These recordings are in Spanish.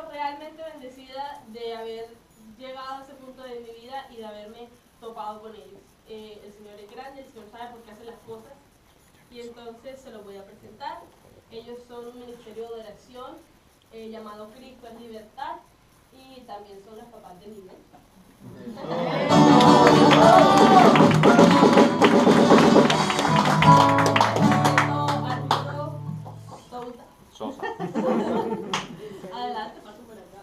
realmente bendecida de haber llegado a ese punto de mi vida y de haberme topado con ellos. El Señor es grande, el Señor sabe por qué hace las cosas y entonces se los voy a presentar. Ellos son un ministerio de oración llamado Cristo es Libertad y también son los papás de Nivel. Arturo Sosa. Adelante, paso por acá.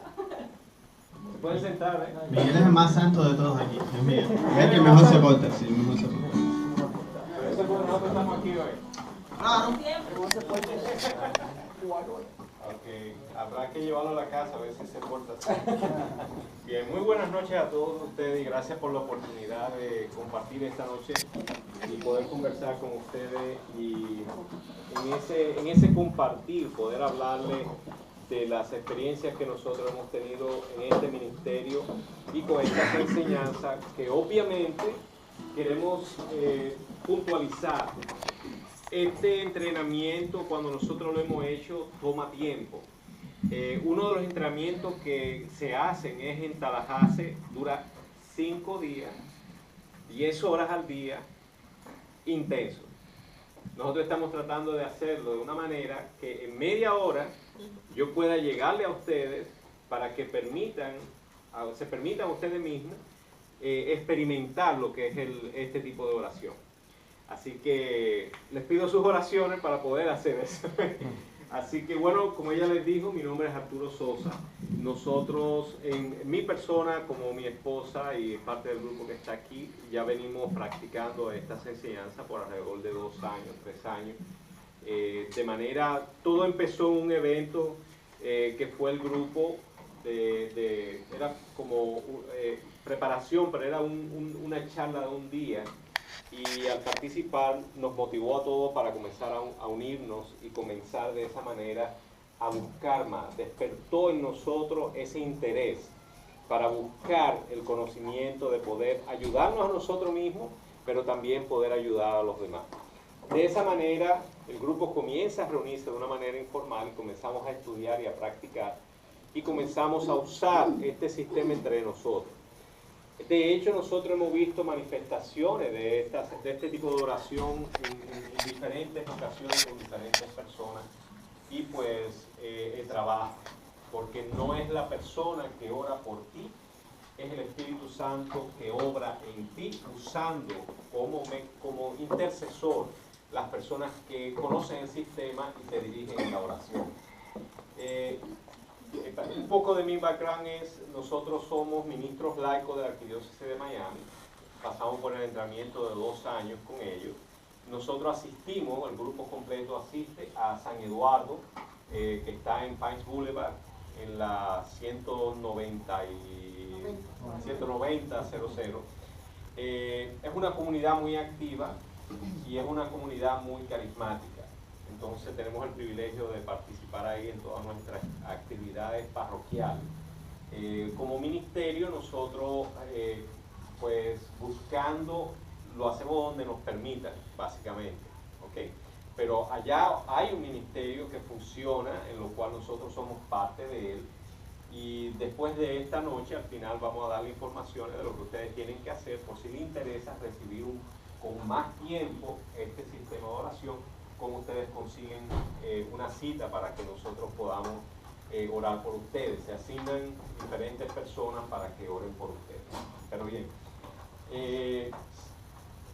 Se pueden sentar, ¿eh? Miguel es el más santo de todos aquí, es Miguel. Es el que mejor se porta, sí, mejor se porta. Por eso nosotros estamos aquí hoy. Claro. Aunque habrá que llevarlo a la casa a ver si se porta así. Bien, muy buenas noches a todos ustedes y gracias por la oportunidad de compartir esta noche y poder conversar con ustedes y en ese compartir poder hablarles de las experiencias que nosotros hemos tenido en este ministerio y con estas enseñanzas que obviamente queremos puntualizar. Este entrenamiento, cuando nosotros lo hemos hecho, toma tiempo. Uno de los entrenamientos que se hacen es en Tallahassee, dura 5 días, 10 horas al día, intenso. Nosotros estamos tratando de hacerlo de una manera que en media hora yo pueda llegarle a ustedes para que se permitan ustedes mismos experimentar lo que es este tipo de oración. Así que les pido sus oraciones para poder hacer eso. Así que bueno, como ella les dijo, mi nombre es Arturo Sosa. Nosotros, en mi persona, como mi esposa y parte del grupo que está aquí, ya venimos practicando estas enseñanzas por alrededor de 2 años, 3 años. De manera, todo empezó en un evento que fue el grupo era como preparación, pero era una charla de un día. Y al participar nos motivó a todos para comenzar a unirnos y comenzar de esa manera a buscar más. Despertó en nosotros ese interés para buscar el conocimiento de poder ayudarnos a nosotros mismos, pero también poder ayudar a los demás. De esa manera el grupo comienza a reunirse de una manera informal y comenzamos a estudiar y a practicar y comenzamos a usar este sistema entre nosotros. De hecho, nosotros hemos visto manifestaciones de este tipo de oración en diferentes ocasiones con diferentes personas y pues el trabajo, porque no es la persona que ora por ti, es el Espíritu Santo que obra en ti usando como intercesor las personas que conocen el sistema y te dirigen en la oración. Un poco de mi background es, nosotros somos ministros laicos de la Arquidiócesis de Miami, pasamos por el entrenamiento de 2 años con ellos. Nosotros asistimos, el grupo completo asiste a San Eduardo, que está en Pines Boulevard, en la 190 00. Es una comunidad muy activa y es una comunidad muy carismática. Entonces tenemos el privilegio de participar ahí en todas nuestras actividades parroquiales. Como ministerio nosotros pues buscando, lo hacemos donde nos permitan básicamente, ¿okay? Pero allá hay un ministerio que funciona en lo cual nosotros somos parte de él y después de esta noche al final vamos a darle informaciones de lo que ustedes tienen que hacer por si les interesa recibir con más tiempo este sistema de oración, cómo ustedes consiguen una cita para que nosotros podamos orar por ustedes. Se asignan diferentes personas para que oren por ustedes. Pero bien,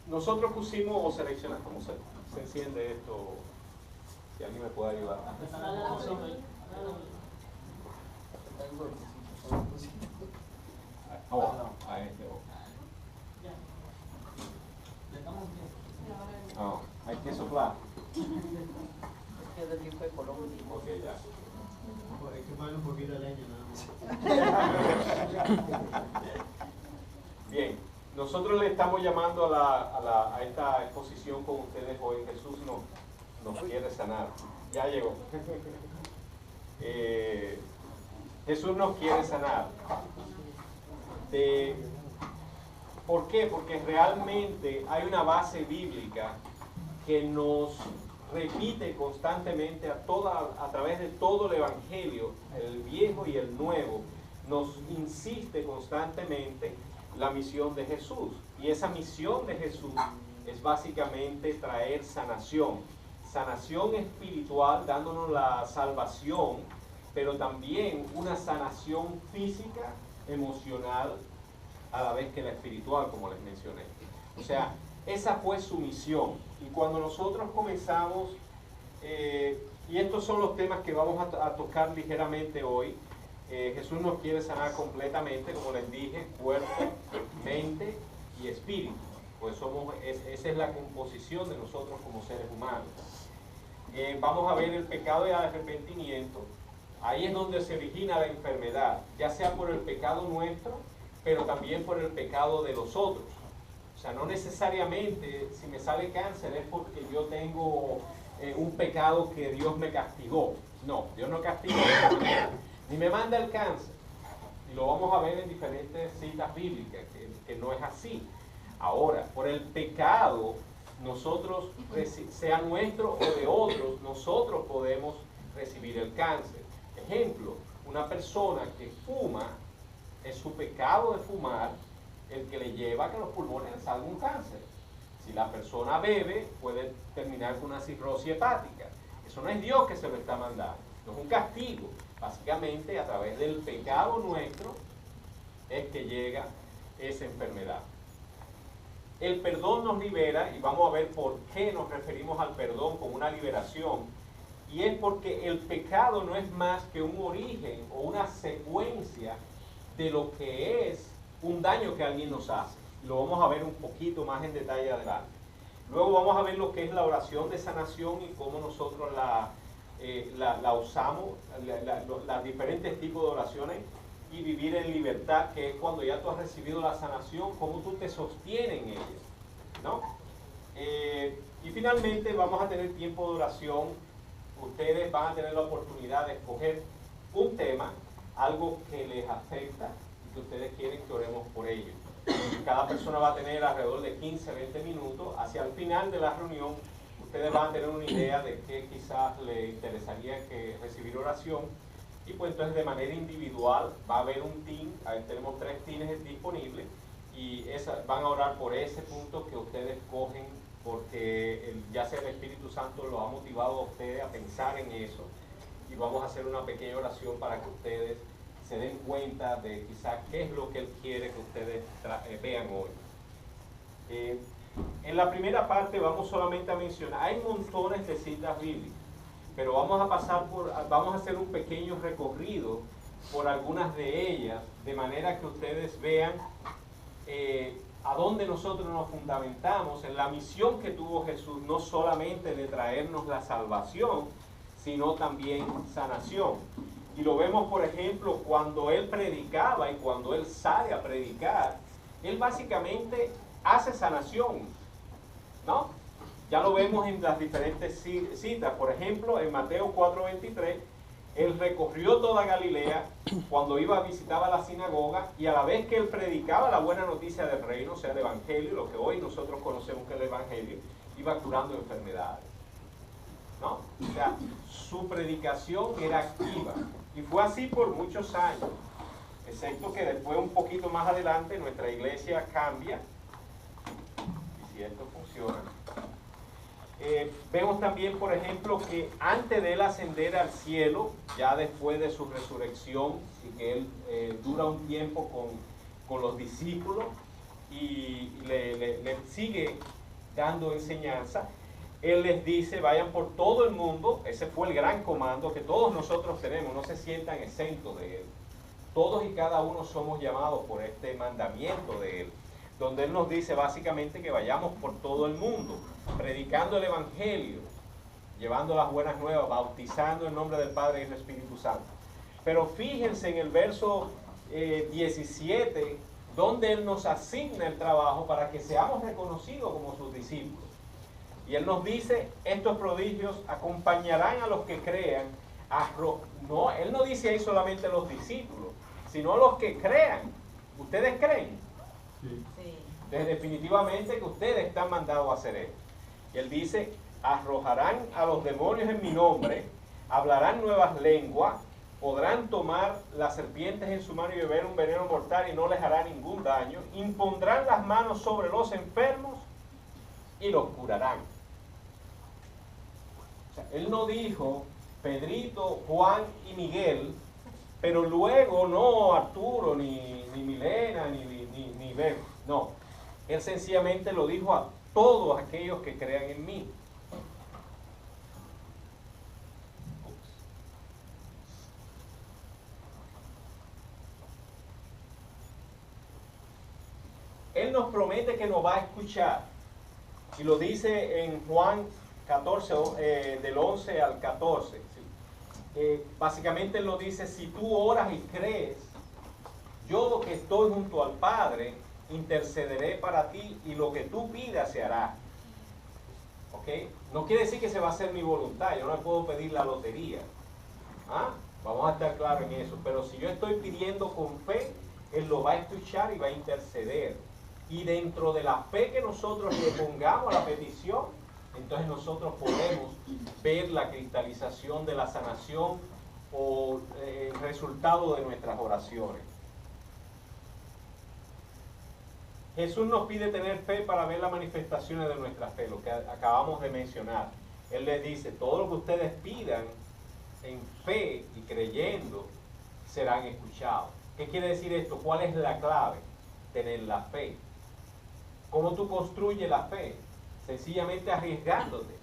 nosotros pusimos o seleccionamos, ¿cómo se enciende esto? Si alguien me puede ayudar. A este. Oh, hay que soplar. Ok, ya. Hay que poner un poquito de leña nada más. Bien, nosotros le estamos llamando a esta exposición con ustedes hoy. Jesús nos quiere sanar. Ya llegó. Jesús nos quiere sanar. ¿Por qué? Porque realmente hay una base bíblica que nos repite constantemente a través de todo el Evangelio, el Viejo y el Nuevo, nos insiste constantemente la misión de Jesús. Y esa misión de Jesús es básicamente traer sanación. Sanación espiritual, dándonos la salvación, pero también una sanación física, emocional, a la vez que la espiritual, como les mencioné. O sea, esa fue su misión. Y cuando nosotros comenzamos, y estos son los temas que vamos a tocar ligeramente hoy, Jesús nos quiere sanar completamente, como les dije, cuerpo, mente y espíritu. Pues esa es la composición de nosotros como seres humanos. Vamos a ver el pecado y el arrepentimiento. Ahí es donde se origina la enfermedad, ya sea por el pecado nuestro, pero también por el pecado de los otros. O sea, no necesariamente si me sale cáncer es porque yo tengo un pecado que Dios me castigó. No, Dios no castigó ni me manda el cáncer. Y lo vamos a ver en diferentes citas bíblicas, que no es así. Ahora, por el pecado, nosotros, sea nuestro o de otros, nosotros podemos recibir el cáncer. Ejemplo, una persona que fuma, es su pecado de fumar el que le lleva a que los pulmones le salga un cáncer. Si la persona bebe, puede terminar con una cirrosis hepática. Eso no es Dios que se lo está mandando, no es un castigo. Básicamente, a través del pecado nuestro es que llega esa enfermedad. El perdón nos libera, y vamos a ver por qué nos referimos al perdón como una liberación. Y es porque el pecado no es más que un origen o una secuencia de lo que es un daño que alguien nos hace. Lo vamos a ver un poquito más en detalle adelante. Luego vamos a ver lo que es la oración de sanación y cómo nosotros la usamos, los diferentes tipos de oraciones, y vivir en libertad, que es cuando ya tú has recibido la sanación, cómo tú te sostienes en ella, ¿no? Y finalmente vamos a tener tiempo de oración. Ustedes van a tener la oportunidad de escoger un tema, algo que les afecta y que ustedes quieren que oremos por ello. Cada persona va a tener alrededor de 15 a 20 minutos. Hacia el final de la reunión, ustedes van a tener una idea de qué quizás les interesaría recibir oración. Y pues entonces de manera individual va a haber un team. Ahí tenemos 3 teams disponibles y van a orar por ese punto que ustedes cogen, porque ya sea el Espíritu Santo lo ha motivado a ustedes a pensar en eso. Y vamos a hacer una pequeña oración para que ustedes se den cuenta de quizás qué es lo que Él quiere que ustedes vean hoy. En la primera parte vamos solamente a mencionar, hay montones de citas bíblicas, pero vamos a hacer un pequeño recorrido por algunas de ellas, de manera que ustedes vean a dónde nosotros nos fundamentamos en la misión que tuvo Jesús, no solamente de traernos la salvación, sino también sanación. Y lo vemos, por ejemplo, cuando Él predicaba y cuando Él sale a predicar, Él básicamente hace sanación, ¿no? Ya lo vemos en las diferentes citas. Por ejemplo, en Mateo 4:23, Él recorrió toda Galilea cuando iba a visitar la sinagoga, y a la vez que Él predicaba la buena noticia del reino, o sea, el Evangelio, lo que hoy nosotros conocemos que es el Evangelio, iba curando enfermedades, ¿no? O sea, su predicación era activa. Y fue así por muchos años, excepto que después, un poquito más adelante, nuestra iglesia cambia. Y si esto funciona. Vemos también, por ejemplo, que antes de Él ascender al cielo, ya después de su resurrección, y que Él dura un tiempo con los discípulos y le sigue dando enseñanza, Él les dice, vayan por todo el mundo. Ese fue el gran comando que todos nosotros tenemos, no se sientan exentos de Él. Todos y cada uno somos llamados por este mandamiento de Él, donde Él nos dice básicamente que vayamos por todo el mundo, predicando el Evangelio, llevando las buenas nuevas, bautizando en nombre del Padre y del Espíritu Santo. Pero fíjense en el verso 17, donde Él nos asigna el trabajo para que seamos reconocidos como sus discípulos. Y Él nos dice, estos prodigios acompañarán a los que crean. No, Él no dice ahí solamente a los discípulos, sino a los que crean. ¿Ustedes creen? Sí. Definitivamente que ustedes están mandados a hacer esto. Y Él dice, arrojarán a los demonios en mi nombre, hablarán nuevas lenguas, podrán tomar las serpientes en su mano y beber un veneno mortal y no les hará ningún daño, impondrán las manos sobre los enfermos y los curarán. O sea, él no dijo Pedrito, Juan y Miguel, pero luego no Arturo, ni Milena, ni Bebo. No, él sencillamente lo dijo a todos aquellos que crean en mí. Él nos promete que nos va a escuchar. Y lo dice en Juan 14, del 11 al 14. ¿Sí? Básicamente él nos dice, si tú oras y crees, yo que estoy junto al Padre, intercederé para ti y lo que tú pidas se hará. ¿Ok? No quiere decir que se va a hacer mi voluntad, yo no le puedo pedir la lotería. ¿Ah? Vamos a estar claros en eso. Pero si yo estoy pidiendo con fe, Él lo va a escuchar y va a interceder. Y dentro de la fe que nosotros le pongamos a la petición, entonces nosotros podemos ver la cristalización de la sanación o el resultado de nuestras oraciones. Jesús nos pide tener fe para ver las manifestaciones de nuestra fe, lo que acabamos de mencionar. Él les dice, todo lo que ustedes pidan en fe y creyendo serán escuchados. ¿Qué quiere decir esto? ¿Cuál es la clave? Tener la fe. ¿Cómo tú construyes la fe? Sencillamente arriesgándote.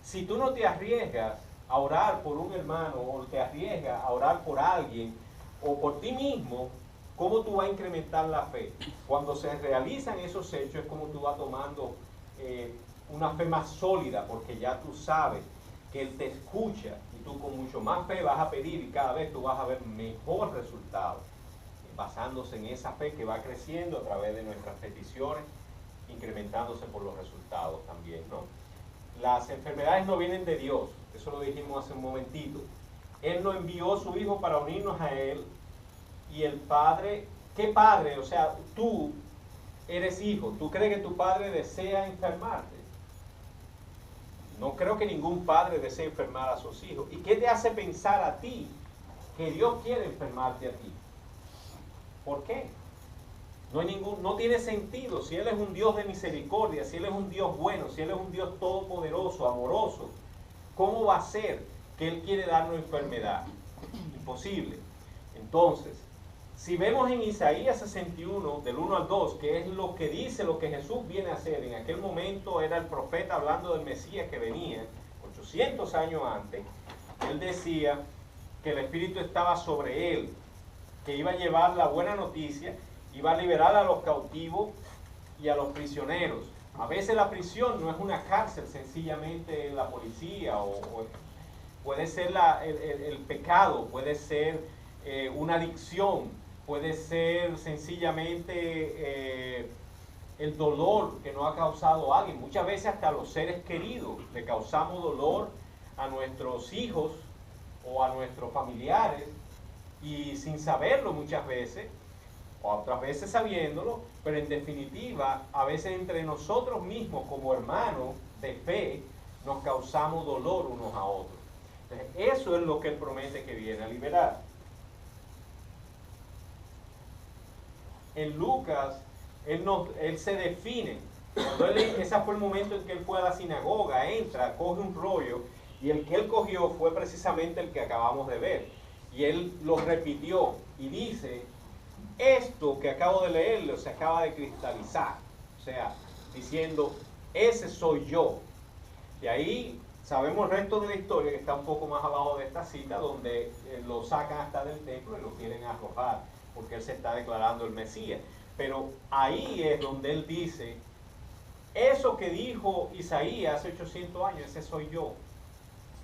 Si tú no te arriesgas a orar por un hermano o te arriesgas a orar por alguien o por ti mismo, ¿cómo tú vas a incrementar la fe? Cuando se realizan esos hechos es como tú vas tomando una fe más sólida, porque ya tú sabes que Él te escucha y tú con mucho más fe vas a pedir y cada vez tú vas a ver mejor resultado, basándose en esa fe que va creciendo a través de nuestras peticiones, incrementándose por los resultados también, ¿no? Las enfermedades no vienen de Dios, eso lo dijimos hace un momentito. Él no envió a su Hijo para unirnos a Él. Y el Padre, ¿qué Padre? O sea, tú eres hijo, ¿tú crees que tu padre desea enfermarte? No creo que ningún padre desee enfermar a sus hijos. ¿Y qué te hace pensar a ti que Dios quiere enfermarte a ti? ¿Por qué? No tiene sentido. Si Él es un Dios de misericordia, si Él es un Dios bueno, si Él es un Dios todopoderoso, amoroso, ¿cómo va a ser que Él quiere darnos enfermedad? Imposible. Entonces, si vemos en Isaías 61, del 1 al 2, que es lo que dice lo que Jesús viene a hacer, en aquel momento era el profeta hablando del Mesías que venía, 800 años antes, él decía que el Espíritu estaba sobre él, que iba a llevar la buena noticia, iba a liberar a los cautivos y a los prisioneros. A veces la prisión no es una cárcel, sencillamente la policía, o puede ser el pecado, puede ser una adicción, puede ser sencillamente el dolor que nos ha causado alguien. Muchas veces hasta a los seres queridos le causamos dolor a nuestros hijos o a nuestros familiares y sin saberlo muchas veces, o otras veces sabiéndolo, pero en definitiva a veces entre nosotros mismos como hermanos de fe nos causamos dolor unos a otros. Entonces, eso es lo que Él promete que viene a liberar. En Lucas, él se define. Ese fue el momento en que él fue a la sinagoga, entra, coge un rollo, y el que él cogió fue precisamente el que acabamos de ver. Y él lo repitió y dice, esto que acabo de leerlo se acaba de cristalizar. O sea, diciendo, ese soy yo. Y ahí sabemos el resto de la historia, que está un poco más abajo de esta cita, donde lo sacan hasta del templo y lo quieren arrojar, porque él se está declarando el Mesías. Pero ahí es donde él dice, eso que dijo Isaías hace 800 años, ese soy yo.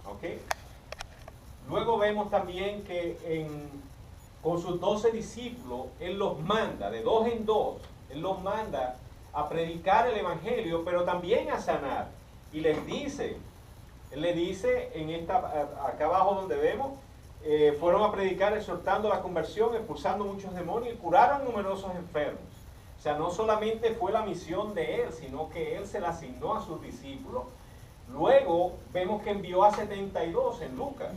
¿Ok? Luego vemos también que con sus 12 discípulos, él los manda, de dos en dos, él los manda a predicar el Evangelio, pero también a sanar. Y les dice, él le dice, acá abajo donde vemos, fueron a predicar exhortando la conversión, expulsando muchos demonios y curaron numerosos enfermos. O sea, no solamente fue la misión de él, sino que él se la asignó a sus discípulos Luego vemos que envió a 72 en Lucas,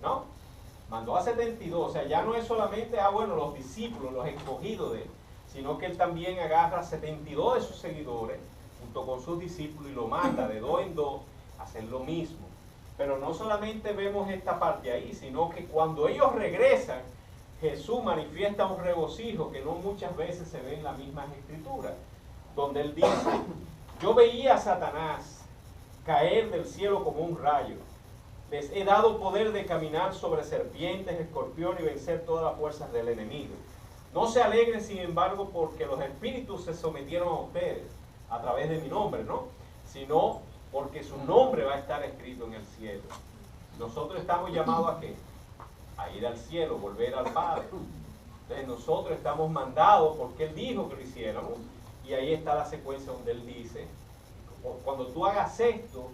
¿no? Mandó a 72, o sea, ya no es solamente, bueno, los discípulos, los escogidos de él, sino que él también agarra a 72 de sus seguidores, junto con sus discípulos, y lo manda de dos en dos a hacer lo mismo. Pero no solamente vemos esta parte ahí, sino que cuando ellos regresan, Jesús manifiesta un regocijo que no muchas veces se ve en las mismas escrituras, donde él dice, yo veía a Satanás caer del cielo como un rayo. Les he dado poder de caminar sobre serpientes, escorpiones y vencer todas las fuerzas del enemigo. No se alegren, sin embargo, porque los espíritus se sometieron a ustedes a través de mi nombre, ¿no? Sino porque su nombre va a estar escrito en el cielo. Nosotros estamos llamados ¿a qué? A ir al cielo, volver al Padre. Entonces nosotros estamos mandados porque Él dijo que lo hiciéramos, y ahí está la secuencia donde Él dice, cuando tú hagas esto,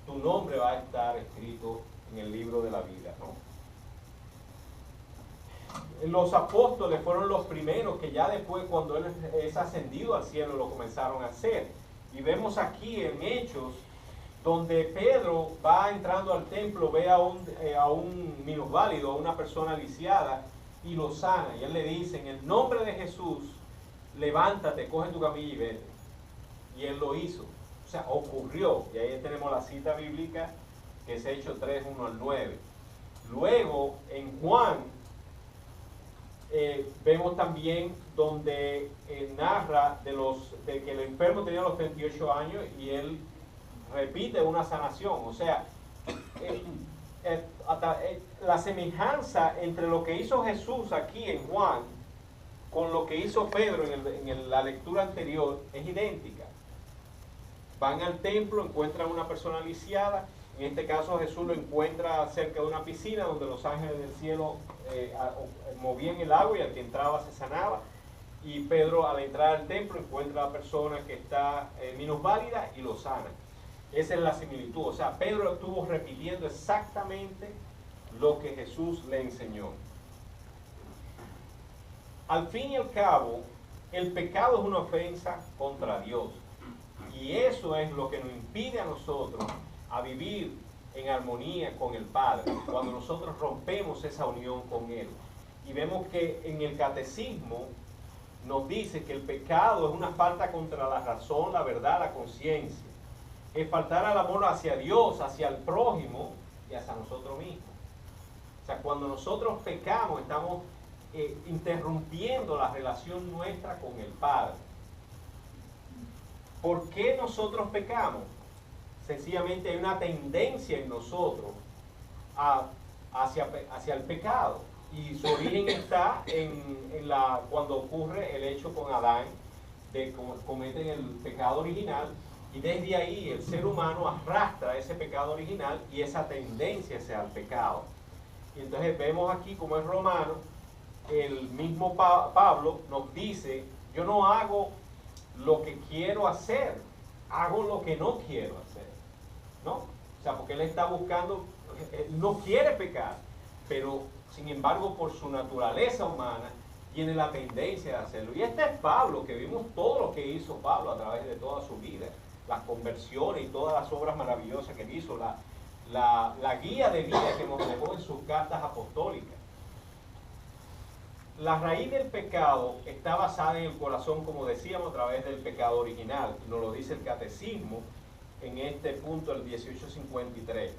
tu nombre va a estar escrito en el libro de la vida, ¿no? Los apóstoles fueron los primeros que ya después, cuando Él es ascendido al cielo, lo comenzaron a hacer. Y vemos aquí en Hechos, donde Pedro va entrando al templo, ve a un minusválido, a una persona lisiada, y lo sana. Y él le dice, en el nombre de Jesús, levántate, coge tu camilla y vete. Y él lo hizo. O sea, ocurrió. Y ahí tenemos la cita bíblica, que es Hechos 3, 1 al 9. Luego, en Juan, vemos también donde narra de que el enfermo tenía los 38 años y él repite una sanación. O sea, la semejanza entre lo que hizo Jesús aquí en Juan con lo que hizo Pedro en la lectura anterior es idéntica. Van al templo, encuentran una persona lisiada. En este caso Jesús lo encuentra cerca de una piscina donde los ángeles del cielo movían el agua y al que entraba se sanaba. Y Pedro, al entrar al templo, encuentra a la persona que está minusválida y lo sana. Esa es la similitud. O sea, Pedro estuvo repitiendo exactamente lo que Jesús le enseñó. Al fin y al cabo, el pecado es una ofensa contra Dios. Y eso es lo que nos impide a nosotros a vivir en armonía con el Padre, cuando nosotros rompemos esa unión con Él. Y vemos que en el catecismo nos dice que el pecado es una falta contra la razón, la verdad, la conciencia. Es faltar al amor hacia Dios, hacia el prójimo y hacia nosotros mismos. O sea, cuando nosotros pecamos, estamos interrumpiendo la relación nuestra con el Padre. ¿Por qué nosotros pecamos? Sencillamente hay una tendencia en nosotros hacia el pecado. Y su origen está cuando ocurre el hecho con Adán, de cometen el pecado original, y desde ahí el ser humano arrastra ese pecado original y esa tendencia hacia el pecado. Y entonces vemos aquí como es Romano, el mismo Pablo nos dice, yo no hago lo que quiero hacer, hago lo que no quiero hacer, ¿no? O sea, porque él está buscando, él no quiere pecar, pero sin embargo por su naturaleza humana tiene la tendencia de hacerlo. Y este es Pablo, que vimos todo lo que hizo Pablo a través de toda su vida, las conversiones y todas las obras maravillosas que hizo, la guía de vida que nos dejó en sus cartas apostólicas. La raíz del pecado está basada en el corazón, como decíamos, a través del pecado original. Nos lo dice el catecismo en este punto, el 1853.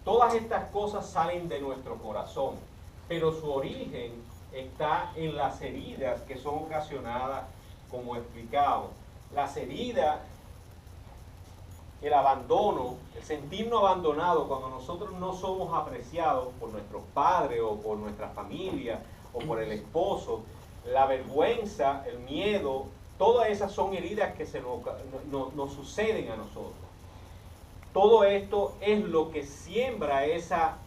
Todas estas cosas salen de nuestro corazón, pero su origen está en las heridas que son ocasionadas, como explicamos. Las heridas, el abandono, el sentirnos abandonados cuando nosotros no somos apreciados por nuestros padres o por nuestra familia, o por el esposo, la vergüenza, el miedo, todas esas son heridas que nos suceden a nosotros. Todo esto es lo que siembra esa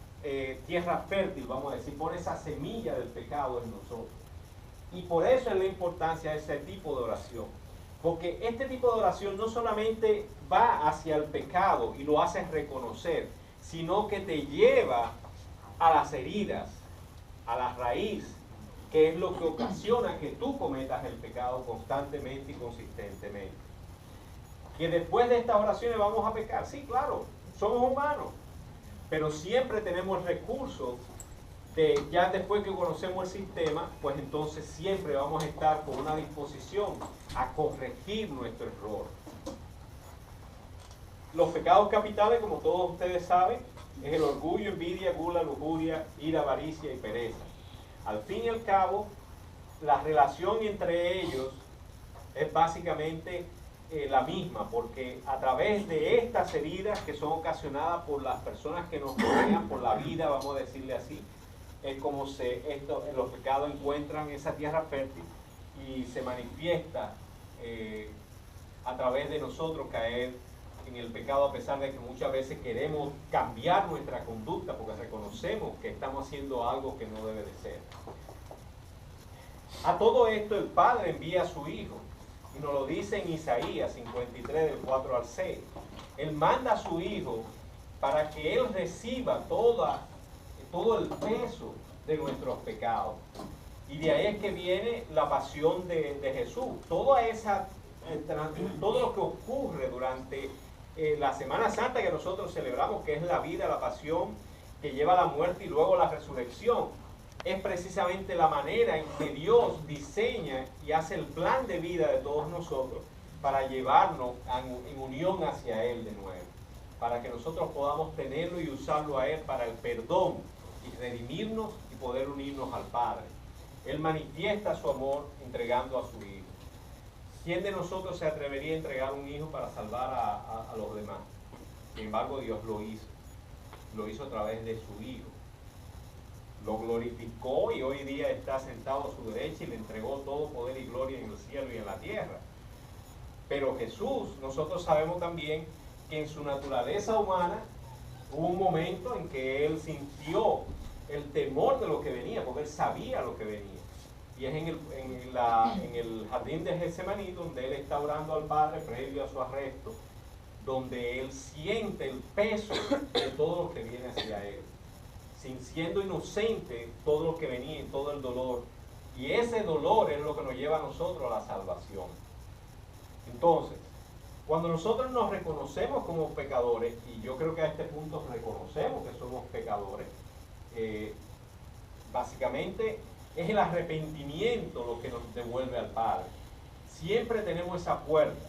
tierra fértil, vamos a decir, por esa semilla del pecado en nosotros. Y por eso es la importancia de ese tipo de oración. Porque este tipo de oración no solamente va hacia el pecado y lo hace reconocer, sino que te lleva a las heridas, a la raíz, que es lo que ocasiona que tú cometas el pecado constantemente y consistentemente. Que después de estas oraciones vamos a pecar. Sí, claro, somos humanos. Pero siempre tenemos el recurso de, ya después que conocemos el sistema, pues entonces siempre vamos a estar con una disposición a corregir nuestro error. Los pecados capitales, como todos ustedes saben, es el orgullo, envidia, gula, lujuria, ira, avaricia y pereza. Al fin y al cabo, la relación entre ellos es básicamente la misma, porque a través de estas heridas que son ocasionadas por las personas que nos rodean, por la vida, vamos a decirle así, es como los pecados encuentran esa tierra fértil y se manifiesta a través de nosotros caer en el pecado, a pesar de que muchas veces queremos cambiar nuestra conducta porque reconocemos que estamos haciendo algo que no debe de ser. A todo esto el Padre envía a su Hijo, y nos lo dice en Isaías 53, del 4 al 6. Él manda a su Hijo para que Él reciba todo el peso de nuestros pecados. Y de ahí es que viene la pasión de Jesús. Todo lo que ocurre durante la Semana Santa que nosotros celebramos, que es la vida, la pasión, que lleva a la muerte y luego la resurrección, es precisamente la manera en que Dios diseña y hace el plan de vida de todos nosotros para llevarnos en unión hacia Él de nuevo, para que nosotros podamos tenerlo y usarlo a Él para el perdón y redimirnos y poder unirnos al Padre. Él manifiesta su amor entregando a su Hijo. ¿Quién de nosotros se atrevería a entregar un hijo para salvar a los demás? Sin embargo, Dios lo hizo. Lo hizo a través de su Hijo. Lo glorificó y hoy día está sentado a su derecha y le entregó todo poder y gloria en el cielo y en la tierra. Pero Jesús, nosotros sabemos también que en su naturaleza humana hubo un momento en que Él sintió el temor de lo que venía, porque Él sabía lo que venía. Y es en el jardín de Getsemaní, donde Él está orando al Padre previo a su arresto, donde Él siente el peso de todo lo que viene hacia Él, siendo inocente todo lo que venía y todo el dolor. Y ese dolor es lo que nos lleva a nosotros a la salvación. Entonces, cuando nosotros nos reconocemos como pecadores, y yo creo que a este punto reconocemos que somos pecadores, básicamente es el arrepentimiento lo que nos devuelve al Padre. Siempre tenemos esa puerta.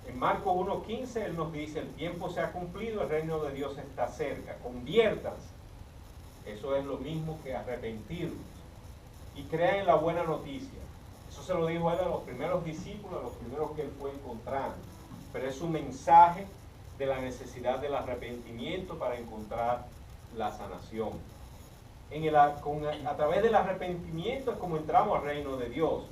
En Marcos 1:15 Él nos dice: el tiempo se ha cumplido, el reino de Dios está cerca, conviértanse. Eso es lo mismo que arrepentirnos. Y crean en la buena noticia. Eso se lo dijo Él a los primeros discípulos, a los primeros que Él fue encontrando. Pero es un mensaje de la necesidad del arrepentimiento para encontrar la sanación. A través del arrepentimiento es como entramos al reino de Dios.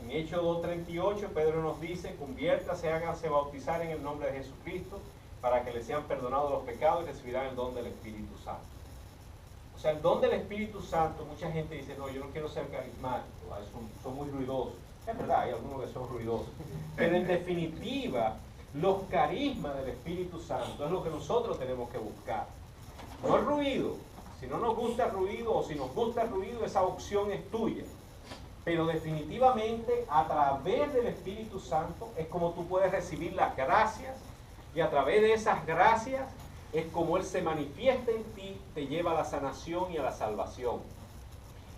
En Hechos 2:38 Pedro nos dice: conviértase, háganse bautizar en el nombre de Jesucristo para que les sean perdonados los pecados y recibirán el don del Espíritu Santo. O sea, el don del Espíritu Santo, mucha gente dice: no, yo no quiero ser carismático, son muy ruidosos. Es verdad, hay algunos que son ruidosos. Pero en definitiva, los carismas del Espíritu Santo es lo que nosotros tenemos que buscar. No el ruido. Si no nos gusta el ruido, o si nos gusta el ruido, esa opción es tuya. Pero definitivamente, a través del Espíritu Santo, es como tú puedes recibir las gracias, y a través de esas gracias, es como Él se manifiesta en ti, te lleva a la sanación y a la salvación.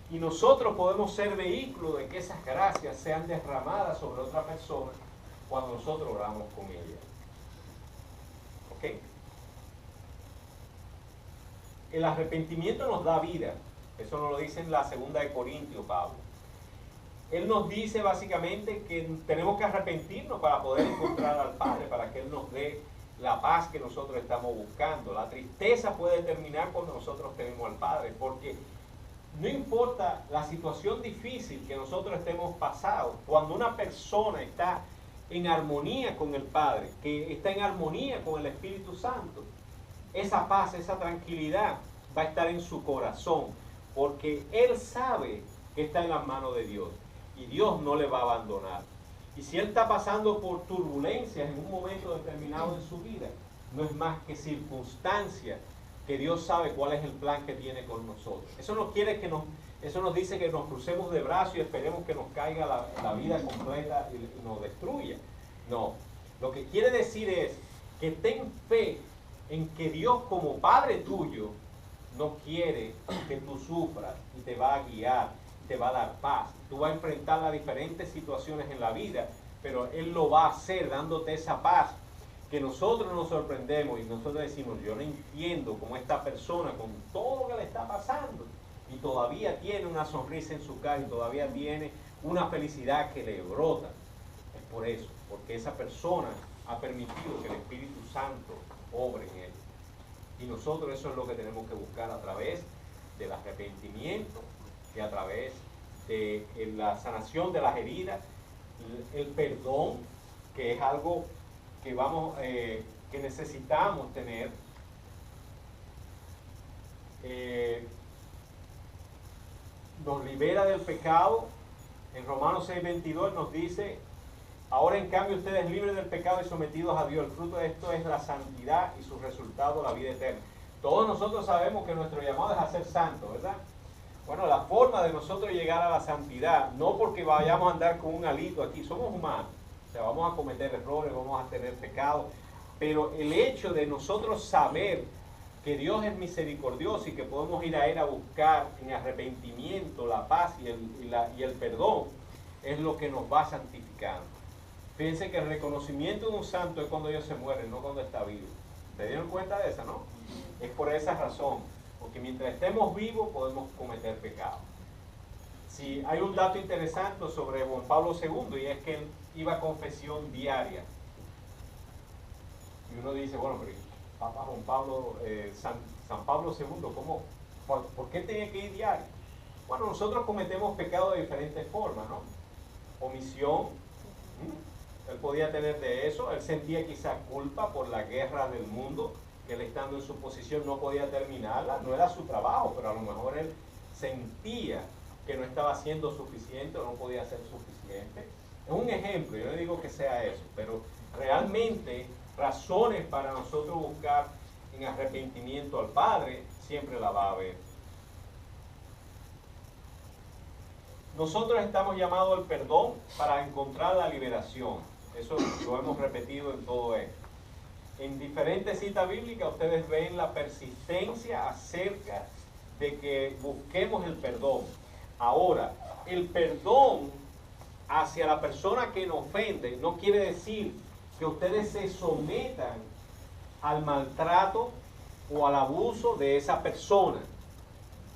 Y nosotros podemos ser vehículos de que esas gracias sean derramadas sobre otra persona cuando nosotros oramos con ella. ¿Ok? El arrepentimiento nos da vida. Eso nos lo dice en la 2 de Corintios, Pablo. Él nos dice básicamente que tenemos que arrepentirnos para poder encontrar al Padre, para que Él nos dé la paz que nosotros estamos buscando. La tristeza puede terminar cuando nosotros tenemos al Padre, porque no importa la situación difícil que nosotros estemos pasando, cuando una persona está en armonía con el Padre, que está en armonía con el Espíritu Santo, esa paz, esa tranquilidad va a estar en su corazón, porque Él sabe que está en las manos de Dios y Dios no le va a abandonar. Y si Él está pasando por turbulencias en un momento determinado en su vida, no es más que circunstancia que Dios sabe cuál es el plan que tiene con nosotros. Eso no quiere que eso nos dice que nos crucemos de brazos y esperemos que nos caiga la vida completa y nos destruya. No, Lo que quiere decir es que ten fe en que Dios como Padre tuyo no quiere que tú sufras y te va a guiar, te va a dar paz. Tú vas a enfrentar las diferentes situaciones en la vida, pero Él lo va a hacer dándote esa paz que nosotros nos sorprendemos y nosotros decimos, yo no entiendo cómo esta persona con todo lo que le está pasando y todavía tiene una sonrisa en su cara y todavía tiene una felicidad que le brota. Es por eso, porque esa persona ha permitido que el Espíritu Santo obre en él. Y nosotros eso es lo que tenemos que buscar a través del arrepentimiento y a través de la sanación de las heridas, el perdón, que es algo que que necesitamos tener. Nos libera del pecado. En Romanos 6:22 nos dice: ahora en cambio ustedes libres del pecado y sometidos a Dios, el fruto de esto es la santidad y su resultado la vida eterna. Todos nosotros sabemos que nuestro llamado es a ser santos, ¿verdad? Bueno, la forma de nosotros llegar a la santidad, no porque vayamos a andar con un alito aquí, somos humanos, o sea, vamos a cometer errores, vamos a tener pecados, pero el hecho de nosotros saber que Dios es misericordioso y que podemos ir a Él a buscar en arrepentimiento la paz y el perdón, es lo que nos va santificando. Fíjense que el reconocimiento de un santo es cuando ellos se mueren, no cuando está vivo. ¿Se dieron cuenta de eso, no? Es por esa razón, porque mientras estemos vivos podemos cometer pecado. Si hay un dato interesante sobre Juan Pablo II, y es que él iba a confesión diaria. Y uno dice, bueno, pero Papa Juan Pablo, San Pablo II, ¿cómo? ¿Por qué tenía que ir diario? Bueno, nosotros cometemos pecado de diferentes formas, ¿no? Omisión. Él podía tener de eso, él sentía quizás culpa por la guerra del mundo, que él estando en su posición no podía terminarla, no era su trabajo, pero a lo mejor él sentía que no estaba haciendo suficiente o no podía ser suficiente. Es un ejemplo, yo no digo que sea eso, pero realmente razones para nosotros buscar en arrepentimiento al Padre siempre la va a haber. Nosotros estamos llamados al perdón para encontrar la liberación. Eso lo hemos repetido en todo esto. En diferentes citas bíblicas ustedes ven la persistencia acerca de que busquemos el perdón. Ahora, el perdón hacia la persona que nos ofende no quiere decir que ustedes se sometan al maltrato o al abuso de esa persona.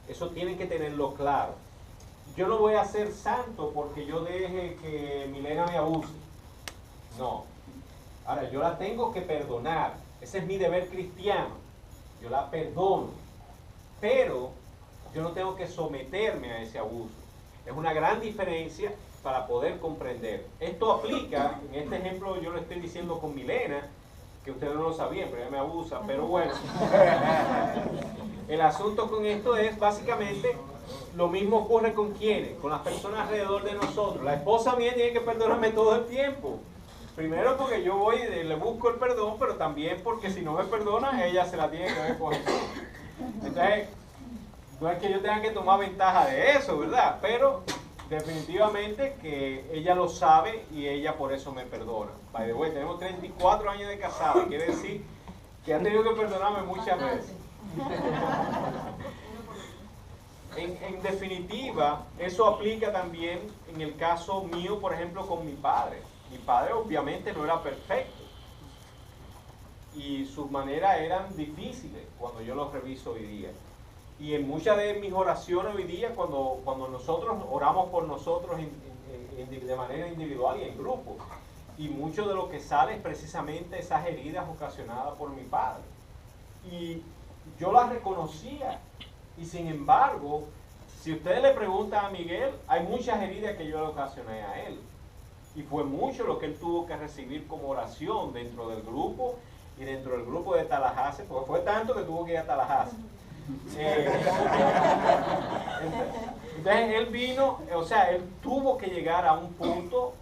Eso tienen que tenerlo claro. Yo no voy a ser santo porque yo deje que Milena me abuse. No. Ahora, yo la tengo que perdonar. Ese es mi deber cristiano. Yo la perdono. Pero yo no tengo que someterme a ese abuso. Es una gran diferencia para poder comprender. Esto aplica, en este ejemplo yo lo estoy diciendo con Milena, que ustedes no lo sabían, pero ella me abusa, pero bueno. El asunto con esto es básicamente lo mismo ocurre con quienes, con las personas alrededor de nosotros. La esposa mía tiene que perdonarme todo el tiempo. Primero porque yo voy y le busco el perdón, pero también porque si no me perdona, ella se la tiene que ver con eso. Entonces, no es que yo tenga que tomar ventaja de eso, ¿verdad? Pero definitivamente que ella lo sabe y ella por eso me perdona. By the way, tenemos 34 años de casado, quiere decir que ha tenido que perdonarme muchas veces. En definitiva, eso aplica también en el caso mío, por ejemplo, con mi padre. Mi padre obviamente no era perfecto y sus maneras eran difíciles cuando yo los reviso hoy día. Y en muchas de mis oraciones hoy día, cuando nosotros oramos por nosotros de manera individual y en grupo, y mucho de lo que sale es precisamente esas heridas ocasionadas por mi padre. Y yo las reconocía, y sin embargo, si ustedes le preguntan a Miguel, hay muchas heridas que yo le ocasioné a él. Y fue mucho lo que él tuvo que recibir como oración dentro del grupo y dentro del grupo de Tallahassee, porque fue tanto que tuvo que ir a Tallahassee. Entonces él vino, o sea, él tuvo que llegar a un punto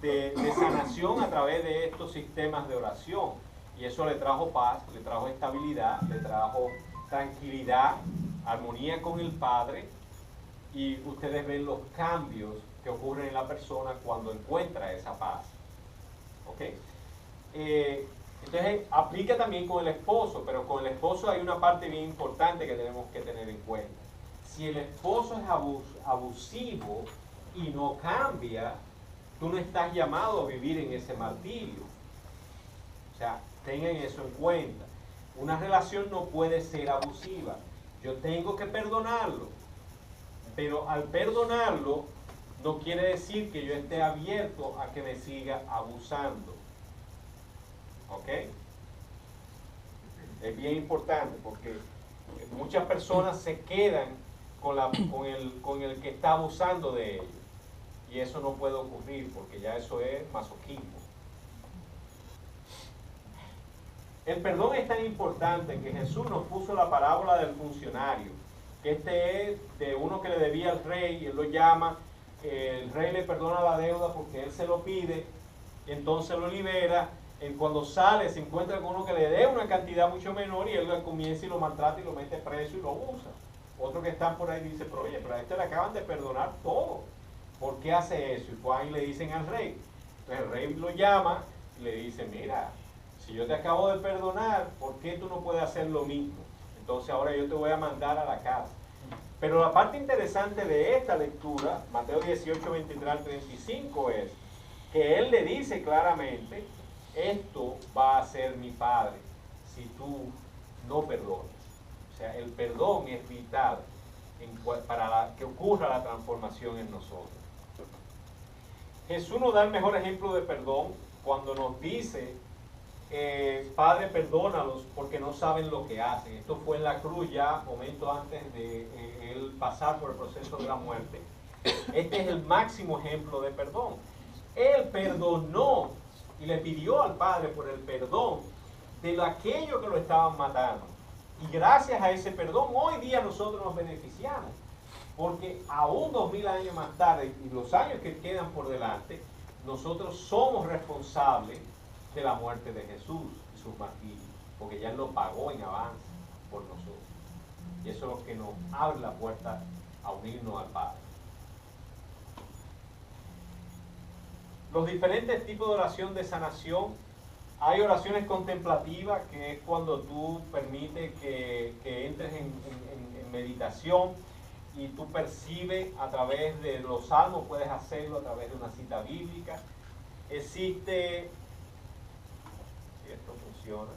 de sanación a través de estos sistemas de oración. Y eso le trajo paz, le trajo estabilidad, le trajo tranquilidad, armonía con el Padre. Y ustedes ven los cambios que ocurren en la persona cuando encuentra esa paz. ¿Ok? Entonces aplica también con el esposo, pero con el esposo hay una parte bien importante que tenemos que tener en cuenta. Si el esposo es abusivo y no cambia, tú no estás llamado a vivir en ese martirio. O sea, tengan eso en cuenta. Una relación no puede ser abusiva. Yo tengo que perdonarlo, pero al perdonarlo no quiere decir que yo esté abierto a que me siga abusando. ¿Ok? Es bien importante porque muchas personas se quedan con el que está abusando de ellos. Y eso no puede ocurrir porque ya eso es masoquismo. El perdón es tan importante que Jesús nos puso la parábola del funcionario, que este es de uno que le debía al rey y él lo llama, el rey le perdona la deuda porque él se lo pide, y entonces lo libera. Cuando sale se encuentra con uno que le dé una cantidad mucho menor y él lo comienza y lo maltrata y lo mete preso y lo abusa. Otro que está por ahí dice, pero oye, pero a este le acaban de perdonar todo, ¿por qué hace eso? Y pues ahí le dicen al rey. Entonces el rey lo llama y le dice, mira, si yo te acabo de perdonar, ¿por qué tú no puedes hacer lo mismo? Entonces ahora yo te voy a mandar a la casa. Pero la parte interesante de esta lectura, Mateo 18, 23 al 35, es que él le dice claramente, esto va a ser mi Padre si tú no perdonas. O sea, el perdón es vital para que ocurra la transformación en nosotros. Jesús nos da el mejor ejemplo de perdón cuando nos dice, Padre, perdónalos porque no saben lo que hacen. Esto fue en la cruz ya, momento antes de él pasar por el proceso de la muerte. Este es el máximo ejemplo de perdón. Él perdonó y le pidió al Padre por el perdón de aquello que lo estaban matando. Y gracias a ese perdón, hoy día nosotros nos beneficiamos. Porque aún 2000 años más tarde, y los años que quedan por delante, nosotros somos responsables de la muerte de Jesús y sus martirios. Porque ya Él lo pagó en avance por nosotros. Y eso es lo que nos abre la puerta a unirnos al Padre. Los diferentes tipos de oración de sanación. Hay oraciones contemplativas, que es cuando tú permites que entres en meditación y tú percibes a través de los salmos, puedes hacerlo a través de una cita bíblica. Existe, si esto funciona,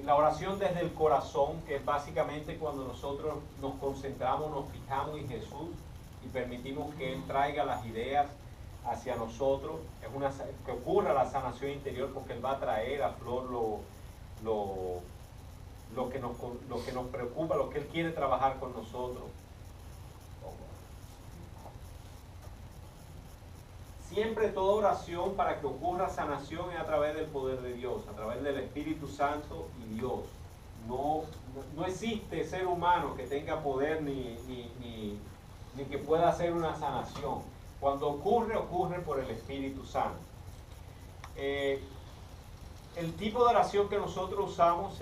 la oración desde el corazón, que es básicamente cuando nosotros nos concentramos, nos fijamos en Jesús y permitimos que Él traiga las ideas hacia nosotros. Es que ocurra la sanación interior porque Él va a traer a flor lo que nos preocupa, lo que Él quiere trabajar con nosotros. Siempre toda oración para que ocurra sanación es a través del poder de Dios, a través del Espíritu Santo y Dios. No existe ser humano que tenga poder ni que pueda hacer una sanación. Cuando ocurre por el Espíritu Santo. El tipo de oración que nosotros usamos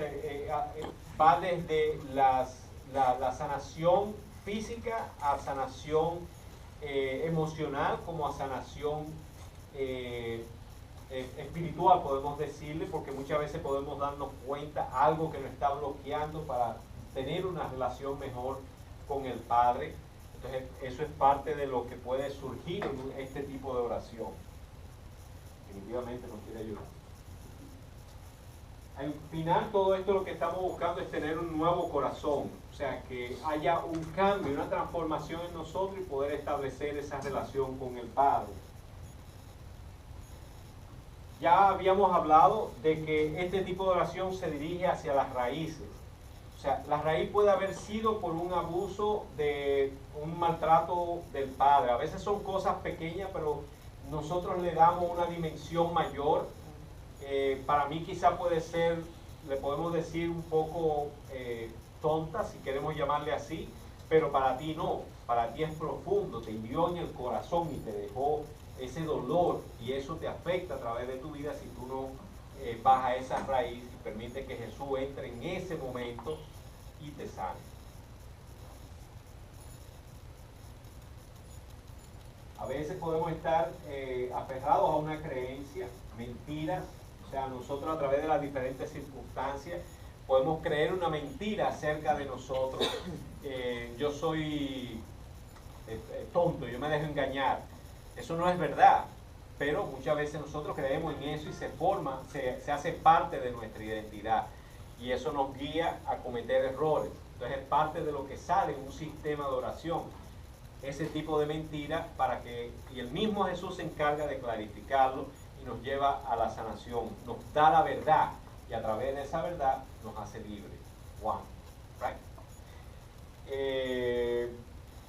va desde la sanación física a sanación emocional, como a sanación espiritual, podemos decirle, porque muchas veces podemos darnos cuenta algo que nos está bloqueando para tener una relación mejor con el Padre. Entonces, eso es parte de lo que puede surgir en este tipo de oración. Definitivamente nos quiere ayudar. Al final, todo esto lo que estamos buscando es tener un nuevo corazón. O sea, que haya un cambio, una transformación en nosotros y poder establecer esa relación con el Padre. Ya habíamos hablado de que este tipo de oración se dirige hacia las raíces. O sea, la raíz puede haber sido por un abuso, de un maltrato del padre. A veces son cosas pequeñas, pero nosotros le damos una dimensión mayor. Para mí quizá puede ser, le podemos decir un poco tonta, si queremos llamarle así, pero para ti no. Para ti es profundo, te hirió en el corazón y te dejó ese dolor, y eso te afecta a través de tu vida si tú no vas a esa raíz y permite que Jesús entre en ese momento y te sane. veces podemos estar aferrados a una creencia, mentiras, o sea, nosotros a través de las diferentes circunstancias podemos creer una mentira acerca de nosotros. Yo soy tonto, yo me dejo engañar. Eso no es verdad, pero muchas veces nosotros creemos en eso y se hace parte de nuestra identidad. Y eso nos guía a cometer errores. Entonces es parte de lo que sale en un sistema de oración. Ese tipo de mentira y el mismo Jesús se encarga de clarificarlo y nos lleva a la sanación. Nos da la verdad y a través de esa verdad nos hace libres. Wow. Right?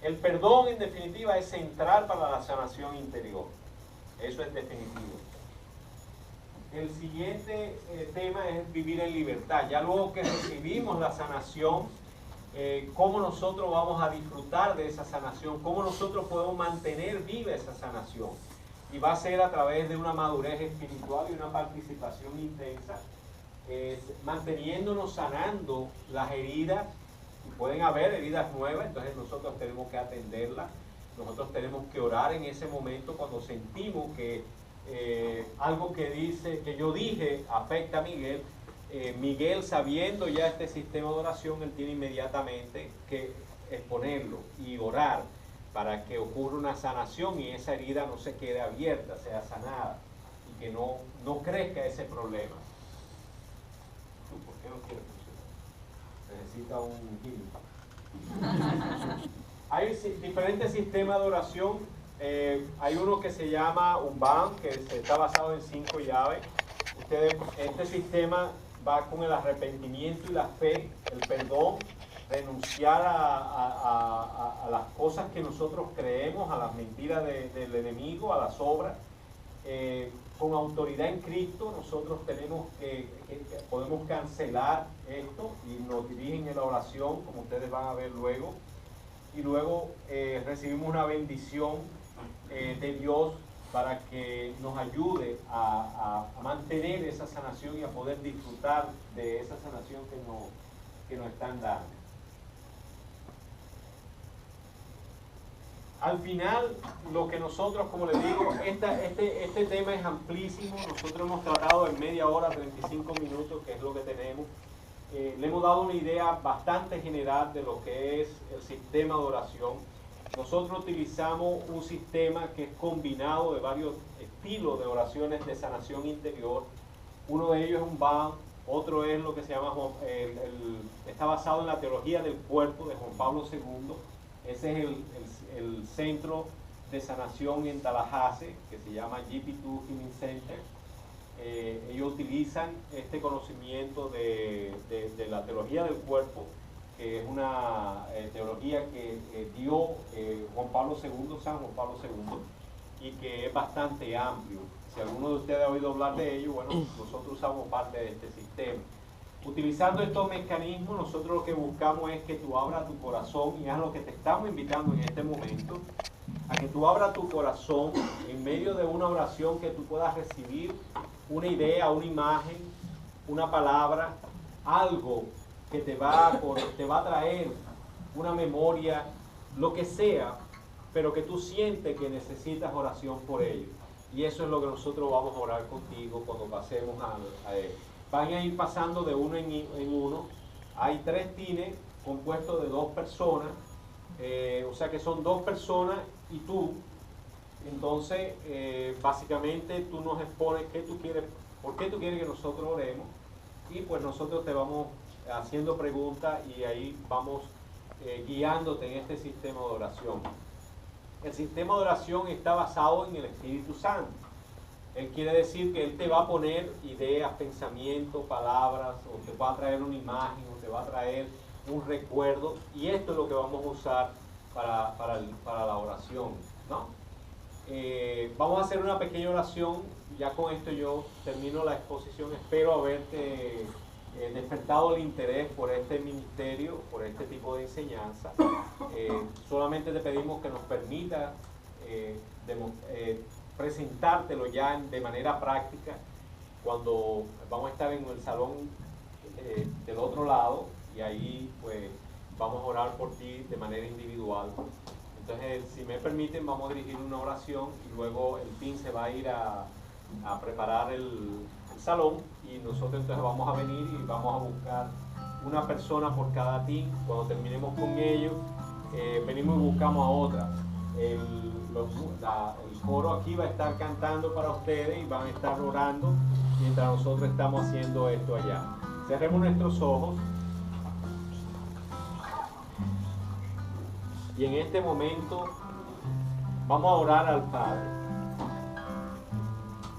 El perdón en definitiva es central para la sanación interior. Eso es definitivo. El siguiente tema es vivir en libertad. Ya luego que recibimos la sanación, cómo nosotros vamos a disfrutar de esa sanación, cómo nosotros podemos mantener viva esa sanación. Y va a ser a través de una madurez espiritual y una participación intensa, manteniéndonos sanando las heridas. Y pueden haber heridas nuevas, entonces nosotros tenemos que atenderlas. Nosotros tenemos que orar en ese momento cuando sentimos que algo que yo dije afecta a Miguel. Miguel, sabiendo ya este sistema de oración, él tiene inmediatamente que exponerlo y orar para que ocurra una sanación y esa herida no se quede abierta, sea sanada y que no crezca ese problema. ¿Por qué no quiere funcionar? Necesita un gimnasio. Hay diferentes sistemas de oración. Hay uno que se llama Umbam, que está basado en 5 llaves. Este sistema va con el arrepentimiento y la fe, el perdón, renunciar a las cosas que nosotros creemos, a las mentiras del enemigo, a las obras. Con autoridad en Cristo nosotros podemos cancelar esto y nos dirigen en la oración, como ustedes van a ver luego. Y luego recibimos una bendición de Dios para que nos ayude a mantener esa sanación y a poder disfrutar de esa sanación que nos están dando. Al final, lo que nosotros, como les digo, este tema es amplísimo. Nosotros hemos tratado en media hora, 35 minutos, que es lo que tenemos. Le hemos dado una idea bastante general de lo que es el sistema de oración. Nosotros utilizamos un sistema que es combinado de varios estilos de oraciones de sanación interior. Uno de ellos es un Umbam, otro es lo que se llama, está basado en la teología del cuerpo de Juan Pablo II. Ese es el centro de sanación en Tallahassee, que se llama GP2 Healing Center. Ellos utilizan este conocimiento de la teología del cuerpo, que es una teología que dio Juan Pablo II, San Juan Pablo II, y que es bastante amplio. Si alguno de ustedes ha oído hablar de ello, bueno, nosotros usamos parte de este sistema. Utilizando estos mecanismos, nosotros lo que buscamos es que tú abras tu corazón, y es lo que te estamos invitando en este momento, a que tú abras tu corazón en medio de una oración, que tú puedas recibir una idea, una imagen, una palabra, algo que te va a traer una memoria, lo que sea, pero que tú sientes que necesitas oración por ello. Y eso es lo que nosotros vamos a orar contigo cuando pasemos a él. Van a ir pasando de uno en uno. Hay 3 tines compuestos de 2 personas, o sea que son 2 personas y tú. Entonces, básicamente tú nos expones qué tú quieres, por qué tú quieres que nosotros oremos, y pues nosotros te vamos haciendo preguntas y ahí vamos guiándote en este sistema de oración. El sistema de oración está basado en el Espíritu Santo. Él quiere decir que Él te va a poner ideas, pensamientos, palabras, o te va a traer una imagen, o te va a traer un recuerdo, y esto es lo que vamos a usar para la oración, ¿no? Vamos a hacer una pequeña oración. Ya con esto yo termino la exposición. Espero haberte despertado el interés por este ministerio, por este tipo de enseñanza. Solamente te pedimos que nos permita presentártelo ya de manera práctica cuando vamos a estar en el salón del otro lado, y ahí pues vamos a orar por ti de manera individual. Entonces, si me permiten, vamos a dirigir una oración y luego el team se va a ir a preparar el salón y nosotros entonces vamos a venir y vamos a buscar una persona por cada team. Cuando terminemos con ellos, venimos y buscamos a otra. El coro aquí va a estar cantando para ustedes y van a estar orando mientras nosotros estamos haciendo esto allá. Cerremos nuestros ojos. Y en este momento vamos a orar al Padre.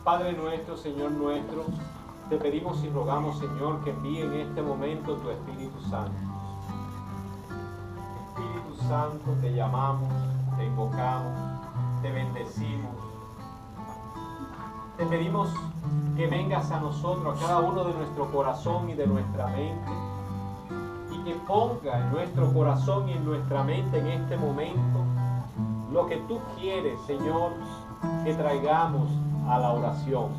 Padre nuestro, Señor nuestro, te pedimos y rogamos, Señor, que envíe en este momento tu Espíritu Santo. Espíritu Santo, te llamamos, te invocamos, te bendecimos. Te pedimos que vengas a nosotros, a cada uno de nuestro corazón y de nuestra mente, y que ponga en nuestro corazón y en nuestra mente en este momento lo que tú quieres, Señor, que traigamos a la oración.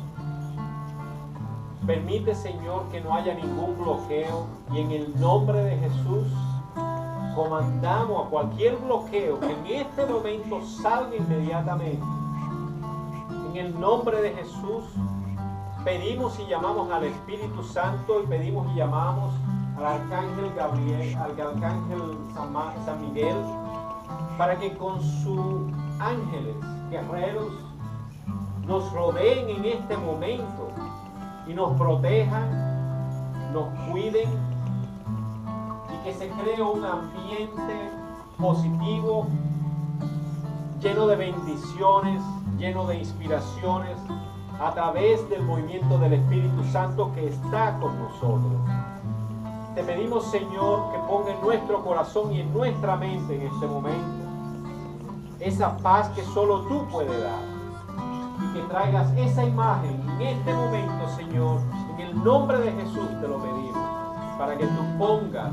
Permite, Señor, que no haya ningún bloqueo y en el nombre de Jesús comandamos a cualquier bloqueo que en este momento salga inmediatamente. En el nombre de Jesús pedimos y llamamos al Espíritu Santo y pedimos y llamamos al Arcángel Gabriel, al Arcángel San Miguel, para que con sus ángeles guerreros nos rodeen en este momento y nos protejan, nos cuiden y que se cree un ambiente positivo, lleno de bendiciones, lleno de inspiraciones a través del movimiento del Espíritu Santo que está con nosotros. Te pedimos, Señor, que ponga en nuestro corazón y en nuestra mente en este momento esa paz que solo tú puedes dar y que traigas esa imagen en este momento, Señor, en el nombre de Jesús te lo pedimos, para que tú pongas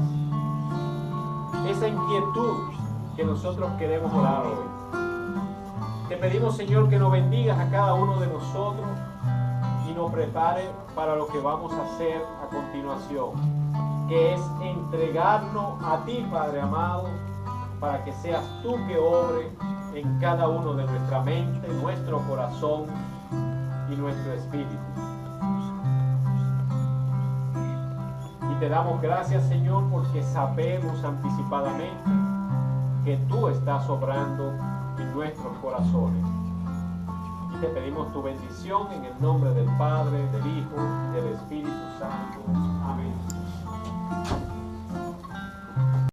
esa inquietud que nosotros queremos orar hoy. Te pedimos, Señor, que nos bendigas a cada uno de nosotros y nos prepare para lo que vamos a hacer a continuación, que es entregarnos a ti, Padre amado, para que seas tú que obre en cada uno de nuestra mente, nuestro corazón y nuestro espíritu. Y te damos gracias, Señor, porque sabemos anticipadamente que tú estás obrando en nuestros corazones. Y te pedimos tu bendición en el nombre del Padre, del Hijo y del Espíritu Santo. Amén.